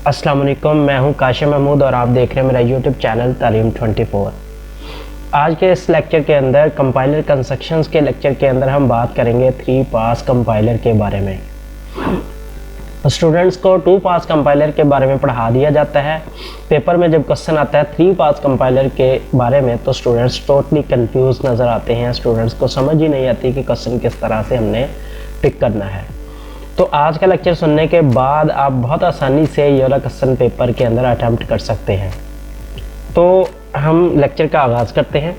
अस्सलाम वालेकुम, मैं हूं काशिम महमूद और आप देख रहे हैं मेरा यूट्यूब चैनल तालीम 24। आज के इस लेक्चर के अंदर कंपाइलर कंस्ट्रक्शंस के लेक्चर के अंदर हम बात करेंगे 3 पास कंपाइलर के बारे में। स्टूडेंट्स को 2 पास कंपाइलर के बारे में पढ़ा दिया जाता है। पेपर में जब क्वेश्चन आता है 3 पास कंपाइलर के बारे में तो स्टूडेंट्स टोटली कंफ्यूज नज़र आते हैं। स्टूडेंट्स को समझ ही नहीं आती कि क्वेश्चन किस तरह से हमने टिक करना है। तो आज का लेक्चर सुनने के बाद आप बहुत आसानी से ये वाला क्वेश्चन पेपर के अंदर अटैम्प्ट कर सकते हैं। तो हम लेक्चर का आगाज़ करते हैं।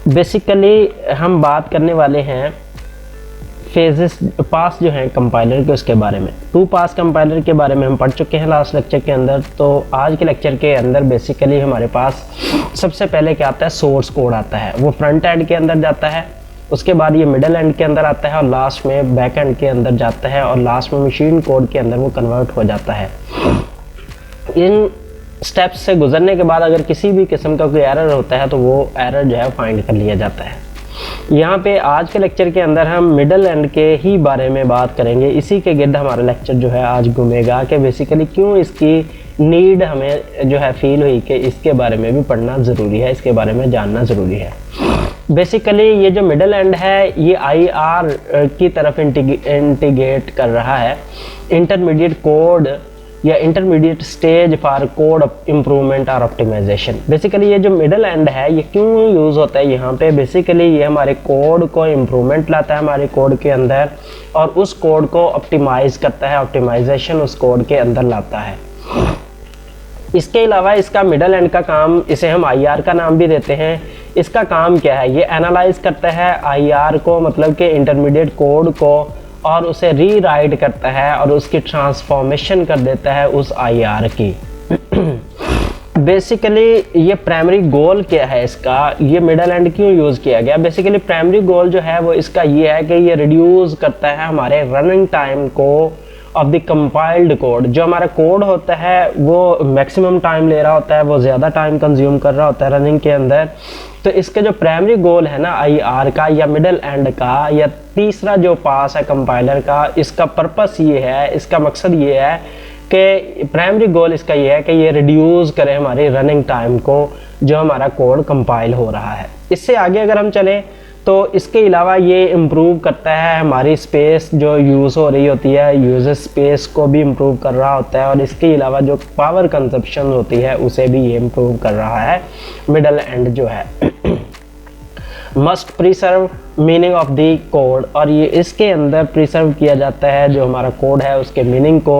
बेसिकली हम बात करने वाले हैं फेजेस पास जो हैं कंपाइलर के उसके बारे में। 2 पास कंपाइलर के बारे में हम पढ़ चुके हैं लास्ट लेक्चर के अंदर। तो आज के लेक्चर के अंदर बेसिकली हमारे पास सबसे पहले क्या आता है, सोर्स कोड आता है। वो फ्रंट एंड के अंदर जाता है, उसके बाद ये मिडल एंड के अंदर आता है और लास्ट में बैक एंड के अंदर जाता है और लास्ट में मशीन कोड के अंदर वो कन्वर्ट हो जाता है। इन स्टेप्स से गुजरने के बाद अगर किसी भी किस्म का कोई एरर होता है तो वो एरर जो है फाइंड कर लिया जाता है। यहाँ पे आज के लेक्चर के अंदर हम मिडल एंड के ही बारे में बात करेंगे। इसी के गिर्द हमारा लेक्चर जो है आज घूमेगा कि बेसिकली क्यों इसकी नीड हमें जो है फील हुई कि इसके बारे में भी पढ़ना ज़रूरी है, इसके बारे में जानना ज़रूरी है। बेसिकली ये जो मिडल एंड है ये IR की तरफ इंटीग्रेट कर रहा है, इंटरमीडिएट कोड या intermediate stage for code improvement और ऑप्टिमाइजेशन। बेसिकली ये जो मिडल एंड है ये क्यों यूज़ होता है यहाँ पे, बेसिकली ये हमारे कोड को इम्प्रूवमेंट लाता है हमारे कोड के अंदर और उस कोड को ऑप्टिमाइज करता है, ऑप्टिमाइजेशन उस कोड के अंदर लाता है। इसके अलावा इसका मिडल एंड का काम, इसे हम IR का नाम भी देते हैं। इसका काम क्या है, ये एनालाइज करता है IR को, मतलब कि इंटरमीडिएट कोड को, और उसे रीराइट करता है और उसकी ट्रांसफॉर्मेशन कर देता है उस IR की। बेसिकली ये प्राइमरी गोल क्या है इसका, ये मिडल एंड क्यों यूज़ किया गया। बेसिकली प्राइमरी गोल जो है वो इसका ये है कि ये रिड्यूस करता है हमारे रनिंग टाइम को ऑफ द कंपाइल्ड कोड। जो हमारा कोड होता है वो मैक्सिमम टाइम ले रहा होता है, वो ज़्यादा टाइम कंज्यूम कर रहा होता है रनिंग के अंदर। तो इसके जो प्राइमरी गोल है ना IR का या मिडल एंड का या तीसरा जो पास है कंपाइलर का, इसका पर्पस ये है, इसका मकसद ये है कि प्राइमरी गोल इसका ये है कि ये रिड्यूस करे हमारी रनिंग टाइम को जो हमारा कोड कंपाइल हो रहा है। इससे आगे अगर हम चलें तो इसके अलावा ये इम्प्रूव करता है हमारी स्पेस जो यूज़ हो रही होती है, यूजर स्पेस को भी इम्प्रूव कर रहा होता है और इसके अलावा जो पावर कंजप्शन होती है उसे भी ये इम्प्रूव कर रहा है मिडल एंड जो है। Must preserve meaning of the code, और ये इसके अंदर प्रिसर्व किया जाता है जो हमारा कोड है उसके मीनिंग को,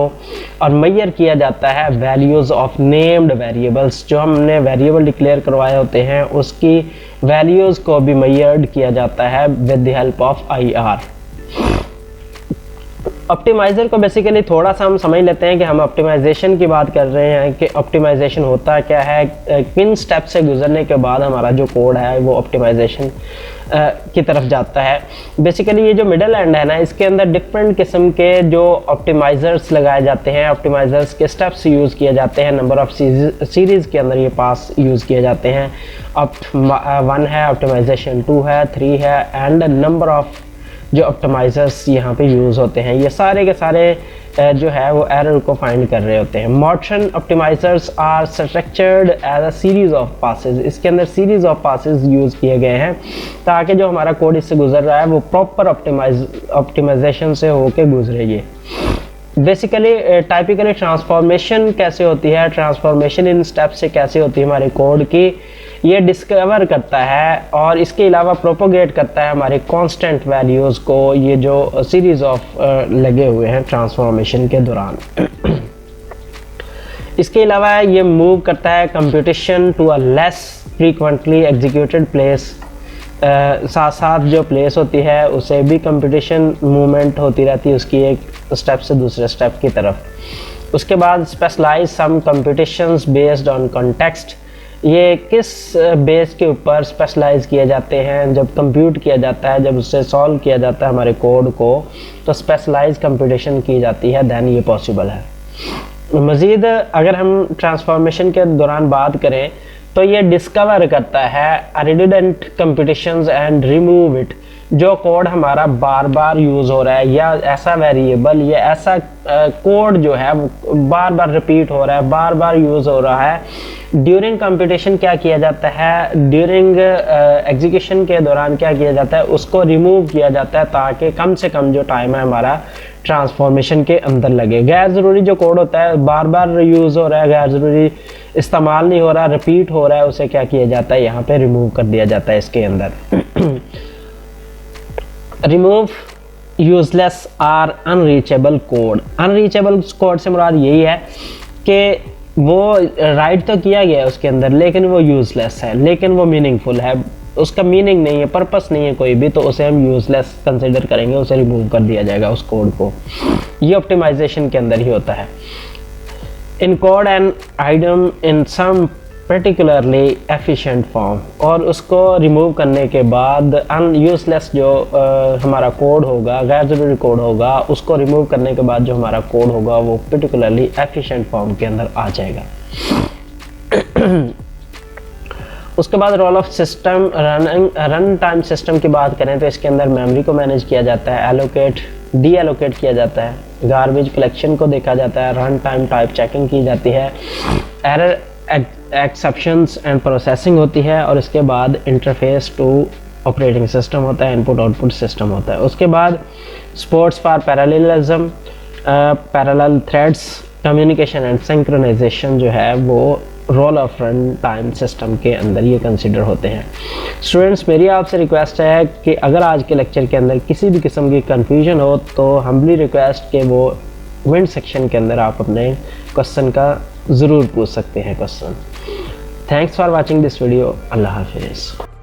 और मेजर किया जाता है वैल्यूज़ ऑफ नेम्ड वेरिएबल्स। जो हमने वेरिएबल डिक्लेयर करवाए होते हैं उसकी वैल्यूज़ को भी मेजर्ड किया जाता है with the help of IR। Optimiser को बेसिकली थोड़ा सा हम समझ लेते हैं कि हम ऑप्टिमाइजेशन की बात कर रहे हैं कि ऑप्टिमाइजेशन होता क्या है, किन स्टेप से गुजरने के बाद हमारा जो कोड है वो ऑप्टिमाइजेशन की तरफ जाता है। बेसिकली ये जो मिडल एंड है ना, इसके अंदर डिफरेंट किस्म के जो ऑप्टिमाइज़र्स लगाए जाते हैं, ऑप्टिमाइज़र्स के स्टेप्स यूज़ किए जाते हैं। नंबर ऑफ सीरीज़ के अंदर ये पास यूज़ किए जाते हैं। 1 है, ऑप्टिमाइजेशन 2 है, 3 है, एंड नंबर ऑफ जो ऑप्टिमाइज़र्स यहाँ पे यूज़ होते हैं ये सारे के सारे जो है वो एरर को फाइंड कर रहे होते हैं। Modern optimisers are structured as a series of passes. इसके अंदर सीरीज ऑफ पासेस यूज़ किए गए हैं ताकि जो हमारा कोड इससे गुजर रहा है वो प्रॉपर ऑप्टिमाइजेशन से होके गुजरे। ये बेसिकली टाइपिकली ट्रांसफॉर्मेशन कैसे होती है, ट्रांसफॉर्मेशन इन स्टेप से कैसे होती है हमारे कोड की, ये डिस्कवर करता है और इसके अलावा प्रोपोगेट करता है हमारे कांस्टेंट वैल्यूज़ को, ये जो सीरीज़ ऑफ लगे हुए हैं ट्रांसफॉर्मेशन के दौरान। इसके अलावा ये मूव करता है computation to a less frequently executed place. साथ साथ जो प्लेस होती है उसे भी कंप्यूटेशन मूवमेंट होती रहती है उसकी एक स्टेप से दूसरे स्टेप की तरफ। उसके बाद specialize some computations based on context. ये किस बेस के ऊपर स्पेशलाइज किए जाते हैं, जब कंप्यूट किया जाता है, जब उससे सॉल्व किया जाता है हमारे कोड को तो स्पेशलाइज कंप्यूटेशन की जाती है, दैन ये पॉसिबल है। मज़ीद अगर हम ट्रांसफॉर्मेशन के दौरान बात करें तो ये डिस्कवर करता है redundant computations and remove it. जो कोड हमारा बार बार यूज़ हो रहा है, या ऐसा वेरिएबल या ऐसा कोड जो है वो बार बार रिपीट हो रहा है, बार बार यूज़ हो रहा है, ड्यूरिंग कंप्यूटेशन क्या किया जाता है, ड्यूरिंग एग्जीक्यूशन के दौरान क्या किया जाता है, उसको रिमूव किया जाता है ताकि कम से कम जो टाइम है हमारा ट्रांसफॉर्मेशन के अंदर लगे। गैर ज़रूरी जो कोड होता है बार बार यूज़ हो रहा है, गैर ज़रूरी इस्तेमाल नहीं हो रहा, रिपीट हो रहा है, उसे क्या किया जाता है, यहाँ पे रिमूव कर दिया जाता है इसके अंदर। Remove useless or unreachable code. Unreachable code से मुराद यही है कि वो राइट तो किया गया है उसके अंदर, लेकिन वो यूजलेस है, लेकिन वो मीनिंगफुल है, उसका मीनिंग नहीं है, पर्पस नहीं है कोई भी, तो उसे हम यूजलेस कंसिडर करेंगे, उसे रिमूव कर दिया जाएगा उस कोड को। ये ऑप्टिमाइजेशन के अंदर ही होता है। Encode an item in some particularly efficient form, और उसको रिमूव करने के बाद यूजलेस जो हमारा कोड होगा, गैर ज़रूरी कोड होगा, उसको रिमूव करने के बाद जो हमारा कोड होगा वो पर्टिकुलरली एफिशिएंट फॉर्म के अंदर आ जाएगा। उसके बाद role of system run time system की बात करें तो इसके अंदर मेमोरी को मैनेज किया जाता है, एलोकेट डी एलोकेट किया जाता है, गार्बेज कलेक्शन को देखा जाता है, रन टाइम टाइप चेकिंग की जाती है, एरर एक्सेप्शंस एंड प्रोसेसिंग होती है, और इसके बाद इंटरफेस टू ऑपरेटिंग सिस्टम होता है, इनपुट आउटपुट सिस्टम होता है। उसके बाद supports for parallelism, parallel threads, communication and synchronization जो है वो role of run time system के अंदर ये कंसिडर होते हैं। स्टूडेंट्स, मेरी आपसे रिक्वेस्ट है कि अगर आज के लेक्चर के अंदर किसी भी किस्म की कन्फ्यूजन हो तो हम्बली रिक्वेस्ट के वो कमेंट सेक्शन के अंदर आप अपने क्वेश्चन का ज़रूर पूछ सकते हैं question. Thanks for watching this video. अल्लाह हाफिज़।